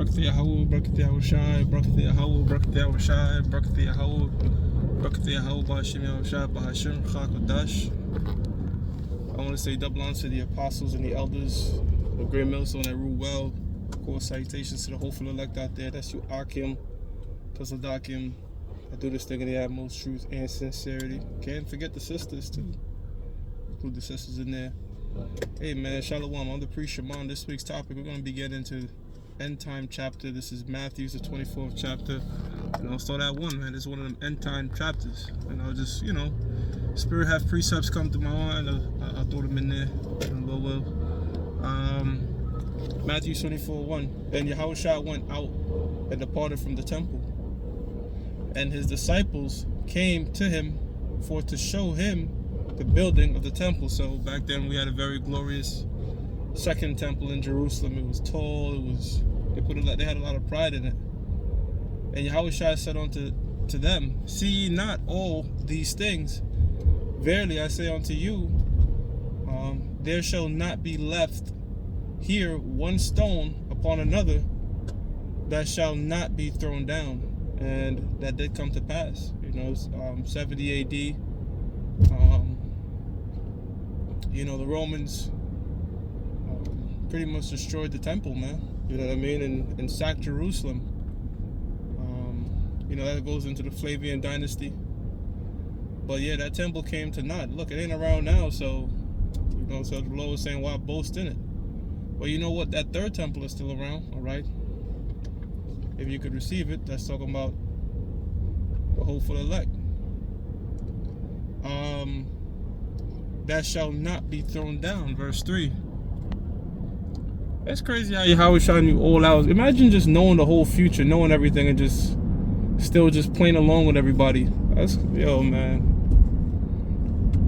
Barakatha Yahweh, Barakatha Yahushai, Barakatha Yahweh, Barakatha Yahushai, Barakatha Yahweh, Barakatha Yahweh, Ba'ashem Yahushai, Ba'ashem Chakadash. I want to say double honor to the apostles and the elders of Great Millstone that rule well. Of course, salutations to the hopeful elect out there. That's you, Akim, Tzadakim. I do this thing in the utmost truth and sincerity. Can't forget the sisters too. Include the sisters in there. Hey man, Shalom. I'm the priest Shimon. This week's topic, we're going to be getting into end time chapter. This is Matthew, the 24th chapter. And I'll start at 1, man. This is one of them end time chapters. And I'll just, Spirit have precepts come to my mind. I'll throw them in there. Matthew 24:1. Then Yahushua went out and departed from the temple. And his disciples came to him for to show him the building of the temple. So back then we had a very glorious second temple in Jerusalem. It was tall. They had a lot of pride in it. And Yahushua said unto them, see ye not all these things? Verily I say unto you, there shall not be left here one stone upon another that shall not be thrown down. And that did come to pass. 70 AD. The Romans pretty much destroyed the temple, man. You know what I mean? And sacked Jerusalem. That goes into the Flavian dynasty. But yeah, that temple came to naught. Look, it ain't around now, so so the Lord was saying, why boast in it? But you know what? That third temple is still around, all right? If you could receive it, that's talking about the hopeful elect. That shall not be thrown down, verse 3. It's crazy how Yahushua knew all hours. Imagine just knowing the whole future, knowing everything, and just playing along with everybody. That's, man.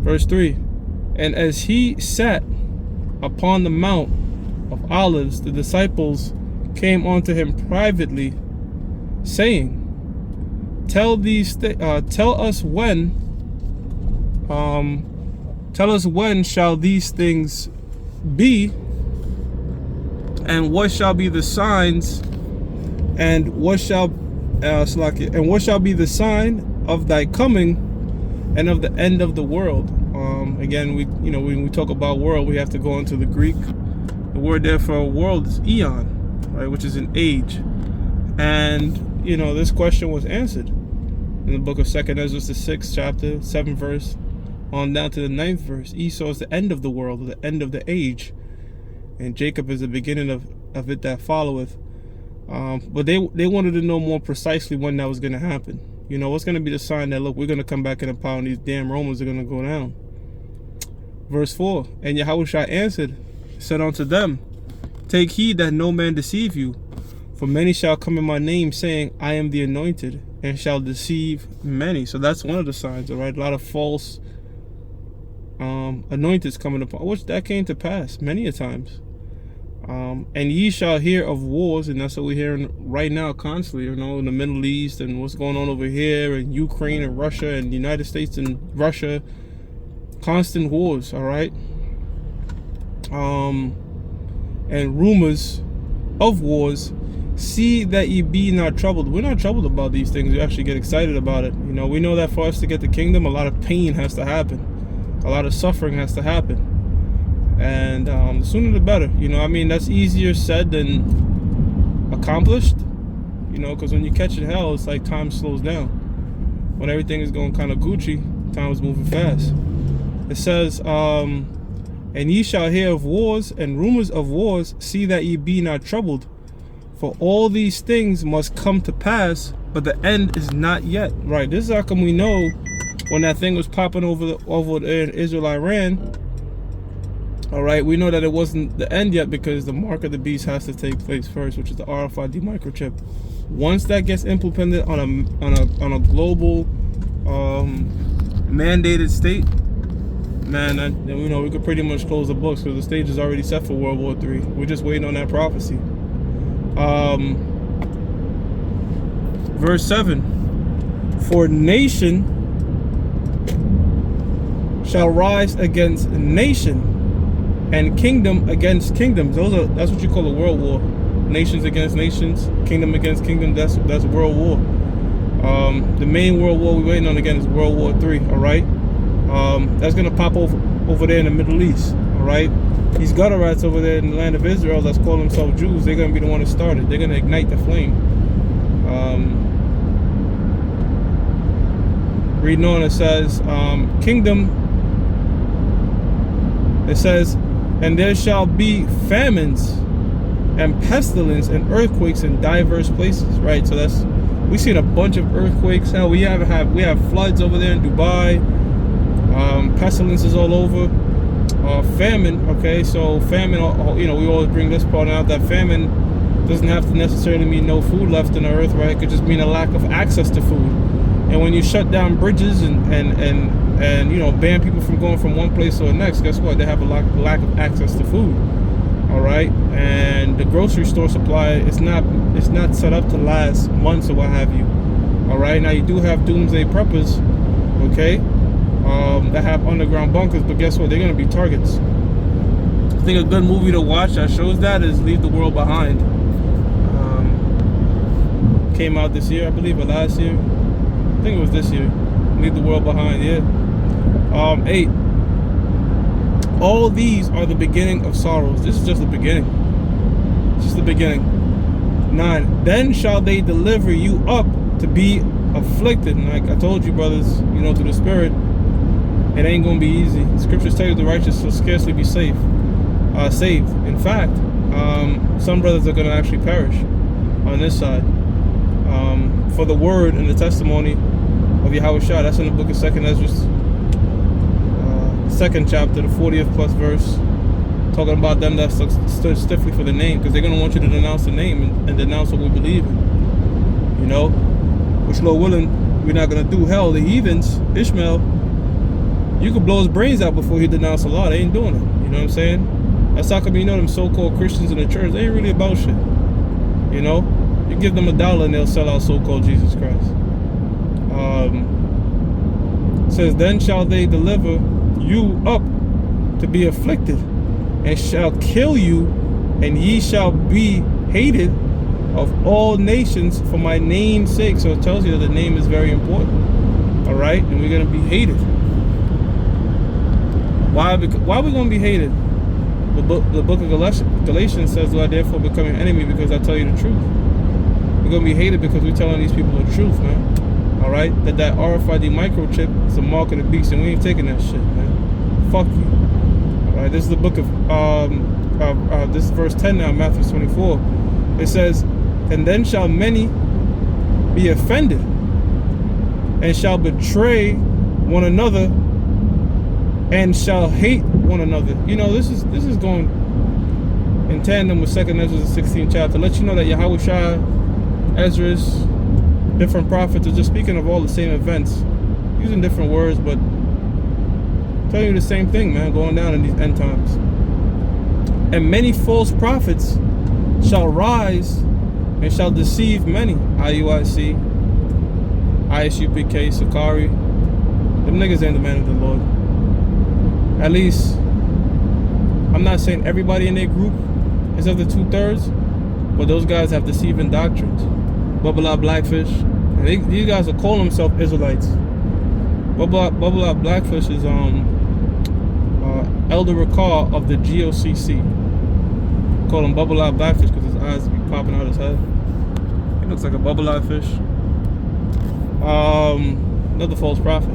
Verse 3. And as he sat upon the Mount of Olives, the disciples came unto him privately, saying, tell us when shall these things be, and what shall be the signs, and what shall be the sign of thy coming and of the end of the world. Again, when we talk about world, we have to go into the Greek. The word there for world is eon, right, which is an age. And this question was answered in the book of 2nd Ezra, the 6th chapter, 7th verse, on down to the 9th verse. Esau is the end of the world, the end of the age, and Jacob is the beginning of it that followeth. But they wanted to know more precisely when that was going to happen. What's going to be the sign that, look, we're going to come back in a power and these damn Romans are going to go down. Verse 4. And Yahushua answered, said unto them, take heed that no man deceive you, for many shall come in my name, saying, I am the anointed, and shall deceive many. So that's one of the signs, all right? A lot of false anointeds coming upon, which that came to pass many a times. And ye shall hear of wars, and that's what we're hearing right now constantly, in the Middle East and what's going on over here in Ukraine and Russia and the United States and Russia. Constant wars, all right? And rumors of wars. See that ye be not troubled. We're not troubled about these things. We actually get excited about it. We know that for us to get the kingdom, a lot of pain has to happen. A lot of suffering has to happen. And the sooner the better. That's easier said than accomplished. Because when you catch in hell, it's like time slows down. When everything is going kind of Gucci, time is moving fast. It says, and ye shall hear of wars and rumors of wars. See that ye be not troubled. For all these things must come to pass, but the end is not yet. Right, this is how come we know when that thing was popping over there in Israel, Iran. All right, we know that it wasn't the end yet because the mark of the beast has to take place first, which is the RFID microchip. Once that gets implemented on a global mandated state, man, we could pretty much close the books because the stage is already set for World War III. We're just waiting on that prophecy. Verse 7. For nation shall rise against nation, and kingdom against kingdom. That's what you call a world war. nations against nations, kingdom against kingdom. That's world war. The main world war we're waiting on again is World War III. All right, that's gonna pop over there in the Middle East. All right, these gutter rats over there in the land of Israel that's call themselves Jews, they're gonna be the one to start it. They're gonna ignite the flame. Reading on, it says, kingdom. It says, and there shall be famines and pestilence and earthquakes in diverse places. Right, so we've seen a bunch of earthquakes. Hell, we have floods over there in Dubai. Pestilences all over. Famine. Okay, so famine. We always bring this part out, that famine doesn't have to necessarily mean no food left in the earth. Right, it could just mean a lack of access to food. And when you shut down bridges and ban people from going from one place to the next, guess what? They have a lack of access to food. All right, and the grocery store supply is not set up to last months or what have you. All right, now you do have doomsday preppers, okay, that have underground bunkers, but guess what? They're gonna be targets. I think a good movie to watch that shows that is Leave the World Behind. Came out this year, I believe, or last year. I think it was this year. Leave the World Behind. Yeah. 8. All these are the beginning of sorrows. This is just the beginning. Just the beginning. 9. Then shall they deliver you up to be afflicted. And like I told you, brothers, through the Spirit, it ain't gonna be easy. Scriptures tell you the righteous will scarcely be saved. In fact, some brothers are gonna actually perish on this side. For the word and the testimony of Yahweh Shah. That's in the book of 2nd Ezra, 2nd chapter, the 40th plus verse, talking about them that stood stiffly for the name, because they're going to want you to denounce the name and denounce what we believe in. Which, Lord willing, we're not going to do. Hell, the heathens, Ishmael, you could blow his brains out before he denounced Allah. They ain't doing it. You know what I'm saying? That's how come them so-called Christians in the church, they ain't really about shit. You give them $1 and they'll sell out so-called Jesus Christ. It says, then shall they deliver you up to be afflicted, and shall kill you, and ye shall be hated of all nations for my name's sake. So it tells you that the name is very important. All right, and we're going to be hated. Why are we going to be hated? The book of Galatians says, do I therefore become your enemy because I tell you the truth? We're going to be hated because we're telling these people the truth, man. All right, that RFID microchip is a mark of the beast, and we ain't taking that shit, man. Fuck you. All right, this is the book of this is verse 10 now, Matthew 24. It says, and then shall many be offended, and shall betray one another, and shall hate one another. This is going in tandem with 2nd Ezra, the 16th chapter. Let you know that Yahweh Shah, Ezra's, different prophets are just speaking of all the same events, using different words, but telling you the same thing, man, going down in these end times. And many false prophets shall rise and shall deceive many. IUIC, ISUPK, Sakari. Them niggas ain't the man of the Lord. At least, I'm not saying everybody in their group is of the 2/3, but those guys have deceiving doctrines. Bubble Blackfish, and these guys are calling themselves Israelites. Bubble Blackfish is Elder Rakar of the GOCC. Call him Bubble Blackfish because his eyes be popping out his head. He looks like a bubble fish. Another false prophet.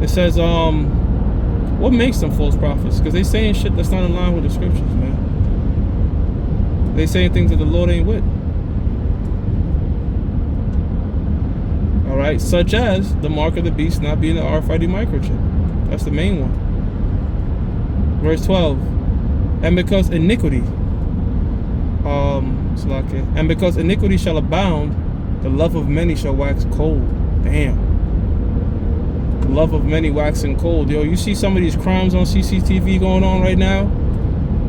It says, what makes them false prophets? Because they saying shit that's not in line with the scriptures, man. They saying things that the Lord ain't with. All right, such as the mark of the beast not being the RFID microchip. That's the main one. Verse 12. And because iniquity, and because iniquity shall abound, the love of many shall wax cold. Damn. The love of many waxing cold. Yo, you see some of these crimes on CCTV going on right now?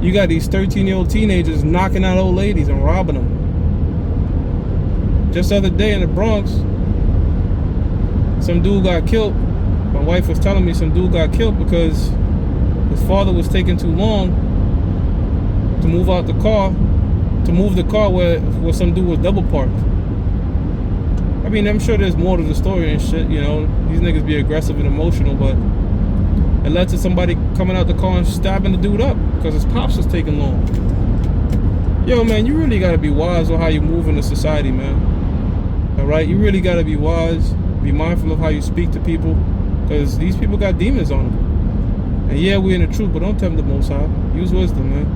You got these 13-year-old teenagers knocking out old ladies and robbing them. Just the other day in the Bronx, some dude got killed. My wife was telling me some dude got killed because his father was taking too long to move out the car to move the car where some dude was double parked. I mean, I'm sure there's more to the story and shit, you know. These niggas be aggressive and emotional, but it led to somebody coming out the car and stabbing the dude up because his pops was taking long. Yo, man, you really gotta be wise on how you move in the society, man. Alright? You really gotta be wise. Be mindful of how you speak to people, because these people got demons on them. And yeah, we're in the truth, but don't tempt the Most High. Use wisdom, man.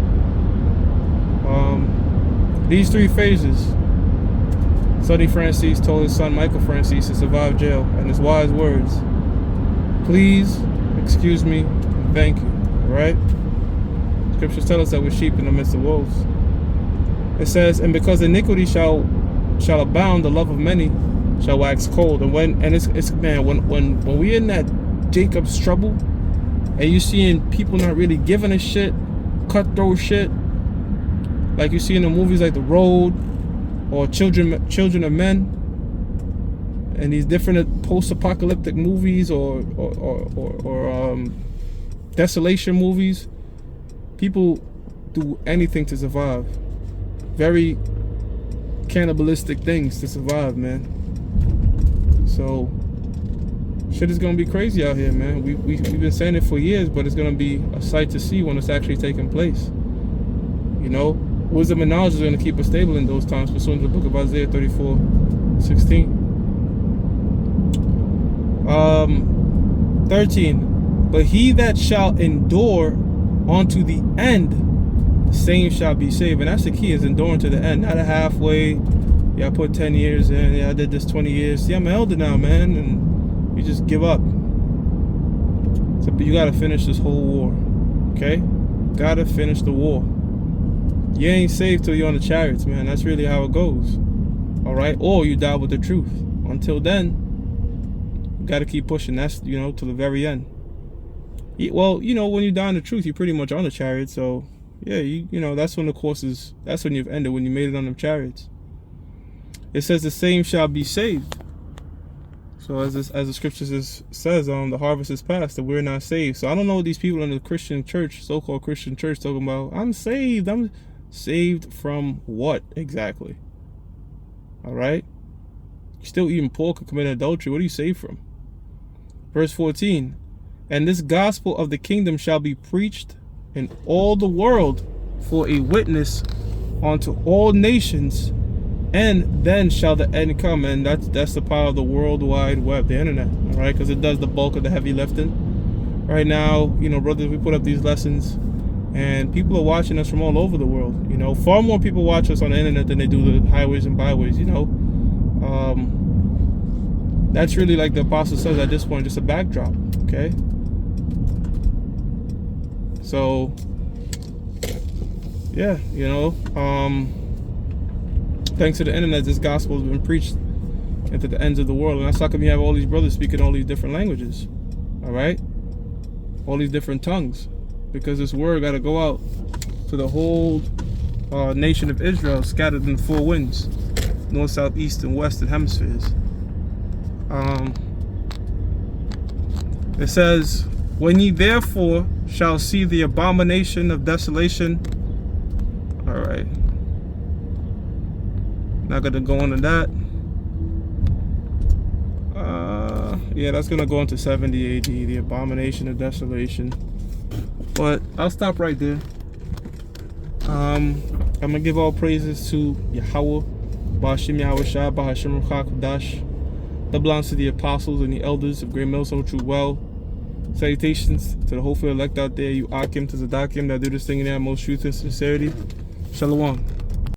These 3 phases. Sonny Francis told his son Michael Francis to survive jail, and his wise words: please, excuse me, and thank you. Alright? Scriptures tell us that we're sheep in the midst of wolves. It says, and because iniquity shall abound, the love of many shall wax cold. And when we in that Jacob's trouble, and you seeing people not really giving a shit, cutthroat shit, like you see in the movies like The Road or Children of Men, and these different post-apocalyptic movies or desolation movies, people do anything to survive. Very cannibalistic things to survive, man. So shit is gonna be crazy out here, man. We've been saying it for years, but it's gonna be a sight to see when it's actually taking place. You know, wisdom and knowledge is gonna keep us stable in those times, pursuant to the book of Isaiah 34:16. 13. But he that shall endure unto the end, the same shall be saved. And that's the key, is enduring to the end, not a halfway. Yeah, I put 10 years in. Yeah, I did this 20 years. See, I'm an elder now, man. And you just give up. So, but you got to finish this whole war. Okay? Got to finish the war. You ain't saved till you're on the chariots, man. That's really how it goes. All right? Or you die with the truth. Until then, you got to keep pushing. That's, you know, to the very end. Well, you know, when you die in the truth, you're pretty much on the chariot. So, yeah, you know, that's when the course is, that's when you've ended, when you made it on them chariots. It says the same shall be saved. So as the scripture says, the harvest is past, that we're not saved. So I don't know what these people in the Christian church, so-called Christian church, talking about. I'm saved. I'm saved from what exactly? All right? You're still eating pork and committing adultery. What are you saved from? Verse 14. And this gospel of the kingdom shall be preached in all the world for a witness unto all nations, and then shall the end come. And that's the power of the World Wide Web, the internet, all right? Because it does the bulk of the heavy lifting. Right now, you know, brothers, we put up these lessons, and people are watching us from all over the world. You know, far more people watch us on the internet than they do the highways and byways. You know, that's really, like the apostle says at this point, just a backdrop. Okay. So, yeah, you know, thanks to the internet, this gospel has been preached into the ends of the world. And that's how come you have all these brothers speaking all these different languages. All right? All these different tongues. Because this word got to go out to the whole nation of Israel, scattered in 4 winds. North, south, east, and western hemispheres. It says, when ye therefore shall see the abomination of desolation. All right. Not going to go into that. Yeah, that's going to go into 70 AD, the abomination of desolation. But I'll stop right there. I'm going to give all praises to Yahweh, Ba'ashim Yahweh Shah, Ba'ashim Ruchak. That belongs to the apostles and the elders of Great Millstone True Well. Salutations to the hopeful elect out there, you Akim to Zadakim that do this thing in their most truth and sincerity. Shalom.